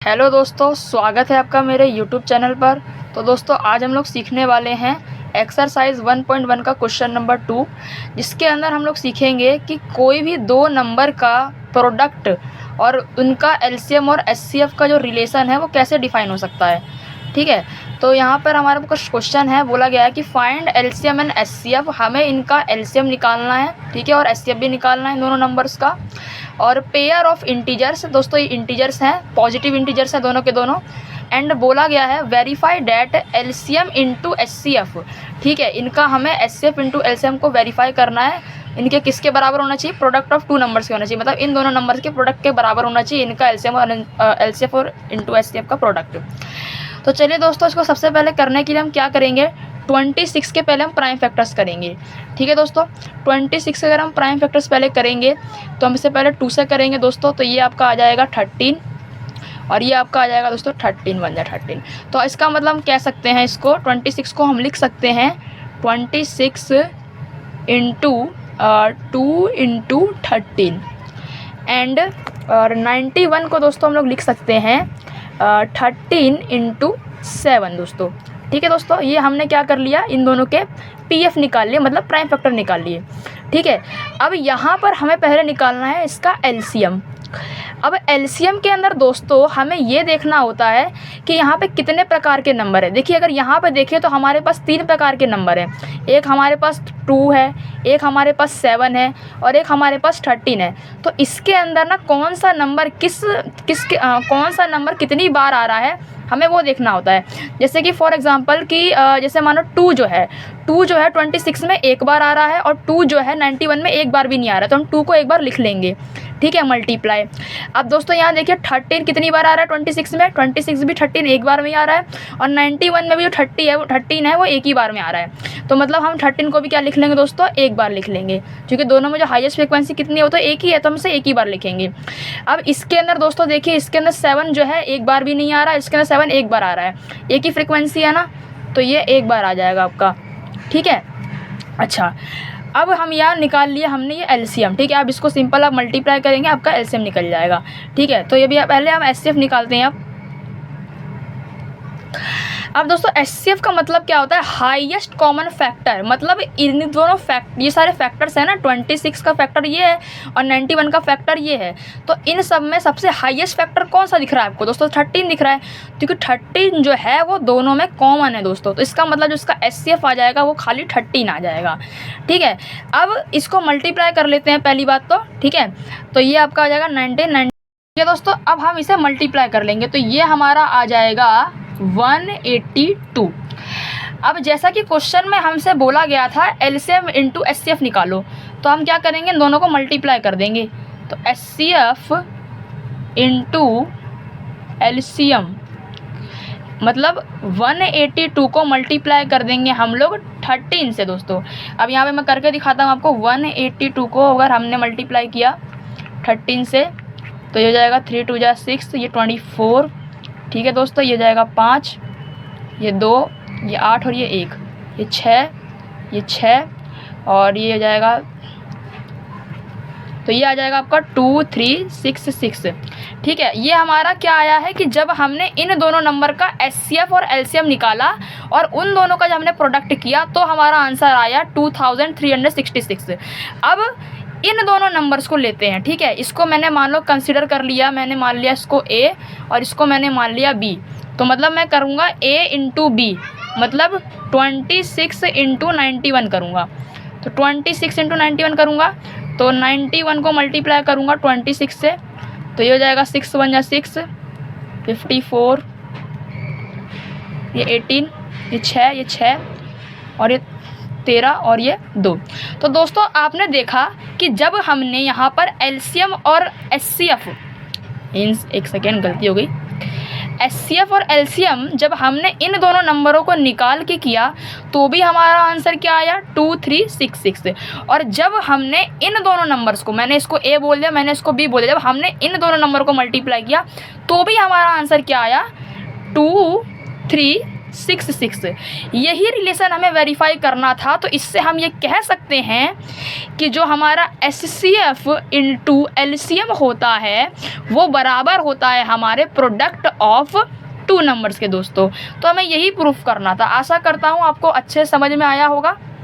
Hello दोस्तों, स्वागत है आपका मेरे यूट्यूब चैनल पर। तो दोस्तों आज हम लोग सीखने वाले हैं एक्सरसाइज 1.1 का क्वेश्चन नंबर 2, जिसके अंदर हम लोग सीखेंगे कि कोई भी दो नंबर का प्रोडक्ट और उनका एलसीएम और एचसीएफ का जो रिलेशन है वो कैसे डिफाइन हो सकता है। ठीक है, तो यहाँ पर हमारे पास क्वेश्चन है, बोला गया है कि फाइंड एलसीएम एंड एचसीएफ। हमें इनका एलसीएम निकालना है, ठीक है, और एचसीएफ भी निकालना है इन दोनों नंबर्स का। और पेयर ऑफ इंटीजर्स, दोस्तों ये इंटीजर्स हैं, पॉजिटिव इंटीजर्स हैं दोनों के दोनों। एंड बोला गया है verify that LCM into HCF. ठीक है, इनका हमें एचसीएफ इंटू एलसीएम को वेरीफाई करना है। इनके किसके बराबर होना चाहिए? प्रोडक्ट ऑफ टू नंबर्स के होना चाहिए, मतलब इन दोनों नंबर्स के प्रोडक्ट के बराबर होना चाहिए इनका एलसीएम और एलसीएफ और इंटू एचसीएफ का प्रोडक्ट। तो चलिए दोस्तों, इसको सबसे पहले करने के लिए हम क्या करेंगे, 26 के पहले हम प्राइम फैक्टर्स करेंगे। ठीक है दोस्तों, 26 के अगर हम प्राइम फैक्टर्स पहले करेंगे तो हम इससे पहले 2 से करेंगे दोस्तों। तो ये आपका आ जाएगा 13 और ये आपका आ जाएगा दोस्तों 13 बन जाए 13। तो इसका मतलब हम कह सकते हैं, इसको 26 को हम लिख सकते हैं 26 इंटू 2 इंटू 13। एंड और 91 को दोस्तों हम लोग लिख सकते हैं 13 इंटू 7 दोस्तों। ठीक है दोस्तों, ये हमने क्या कर लिया, इन दोनों के पीएफ निकाल लिए, मतलब प्राइम फैक्टर निकाल लिए। ठीक है, अब यहाँ पर हमें पहले निकालना है इसका एलसीएम। अब एलसीएम के अंदर दोस्तों हमें ये देखना होता है कि यहाँ पे कितने प्रकार के नंबर है। देखिए, अगर यहाँ पे देखिए तो हमारे पास 3 प्रकार के नंबर हैं। एक हमारे पास 2 है, एक हमारे पास 7 है और एक हमारे पास 13 है। तो इसके अंदर ना कौन सा नंबर कौन सा नंबर कितनी बार आ रहा है, हमें वो देखना होता है। जैसे कि फॉर एग्जांपल कि जैसे मानो 2 जो है 26 में एक बार आ रहा है और 2 जो है 91 में एक बार भी नहीं आ रहा है, तो हम 2 को एक बार लिख लेंगे। ठीक है, मल्टीप्लाई। अब दोस्तों यहाँ देखिए 13 कितनी बार आ रहा है 26 में, 26 भी 13 एक बार में ही आ रहा है और 91 में भी जो 13 है वो एक ही बार में आ रहा है। तो मतलब हम 13 को भी क्या लिख लेंगे दोस्तों, एक बार लिख लेंगे, क्योंकि दोनों में जो हाईएस्ट फ्रिक्वेंसी कितनी है वो तो एक ही है, तो हम इसे एक ही बार लिखेंगे। अब इसके अंदर दोस्तों देखिए, इसके अंदर 7 जो है एक बार भी नहीं आ रहा है, इसके अंदर 7 एक बार आ रहा है, एक ही फ्रिक्वेंसी है ना, तो ये एक बार आ जाएगा आपका। ठीक है, अच्छा, अब हम यहाँ निकाल लिए हमने ये एलसीएम। ठीक है, अब इसको सिंपल आप मल्टीप्लाई करेंगे, आपका एलसीएम निकल जाएगा। ठीक है, तो ये भी पहले हम एचसीएफ निकालते हैं। अब दोस्तों एचसीएफ का मतलब क्या होता है, हाईएस्ट कॉमन फैक्टर। मतलब इन दोनों ये सारे फैक्टर्स हैं ना, 26 का फैक्टर ये है और 91 का फैक्टर ये है, तो इन सब में सबसे हाईएस्ट फैक्टर कौन सा दिख रहा है आपको दोस्तों? 13 दिख रहा है, क्योंकि 13 जो है वो दोनों में कॉमन है दोस्तों। तो इसका मतलब जो इसका एचसीएफ आ जाएगा वो खाली 13 आ जाएगा। ठीक है, अब इसको मल्टीप्लाई कर लेते हैं पहली बात तो। ठीक है, तो ये आपका आ जाएगा 19। ठीक है दोस्तों, अब हम इसे मल्टीप्लाई कर लेंगे तो ये हमारा आ जाएगा 182। अब जैसा कि क्वेश्चन में हमसे बोला गया था एलसीएम इंटू एचसीएफ निकालो, तो हम क्या करेंगे, दोनों को मल्टीप्लाई कर देंगे। तो एचसीएफ इंटू एलसीएम मतलब 182 को मल्टीप्लाई कर देंगे हम लोग 13 से दोस्तों। अब यहाँ पे मैं करके दिखाता हूँ आपको। 182 को अगर हमने मल्टीप्लाई किया 13 से तो ये हो जाएगा 3 2 जा 6, ये 24। ठीक है दोस्तों, ये जाएगा 5, ये 2, ये 8 और ये 1, ये 6 और ये हो जाएगा, तो ये आ जाएगा आपका 2 3 6 6। ठीक है, ये हमारा क्या आया है कि जब हमने इन दोनों नंबर का एचसीएफ और एलसीएम निकाला और उन दोनों का जब हमने प्रोडक्ट किया तो हमारा आंसर आया 2366। अब इन दोनों नंबर्स को लेते हैं। ठीक है, इसको मैंने मान लो कंसिडर कर लिया, मैंने मान लिया इसको ए और इसको मैंने मान लिया बी। तो मतलब मैं करूँगा ए इंटू बी, मतलब 26 इंटू 91 करूँगा। तो 26 इंटू 91 करूँगा तो 91 को मल्टीप्लाई करूँगा 26 से, तो ये हो जाएगा 6 1 जा 6, 54, ये 18, ये 6 और ये 13 और ये 2। तो दोस्तों आपने देखा कि जब हमने यहाँ पर एलसीएम और एचसीएफ, एक सेकेंड गलती हो गई, एचसीएफ और एलसीएम जब हमने इन दोनों नंबरों को निकाल के किया तो भी हमारा आंसर क्या आया 2366। और जब हमने इन दोनों नंबर्स को, मैंने इसको ए बोल दिया, मैंने इसको बी बोल दिया, जब हमने इन दोनों नंबर को मल्टीप्लाई किया तो भी हमारा आंसर क्या आया 2366। 66। यही रिलेशन हमें वेरीफाई करना था। तो इससे हम ये कह सकते हैं कि जो हमारा HCF इंटू LCM होता है वो बराबर होता है हमारे प्रोडक्ट ऑफ 2 नंबर्स के दोस्तों। तो हमें यही प्रूफ करना था। आशा करता हूँ आपको अच्छे समझ में आया होगा।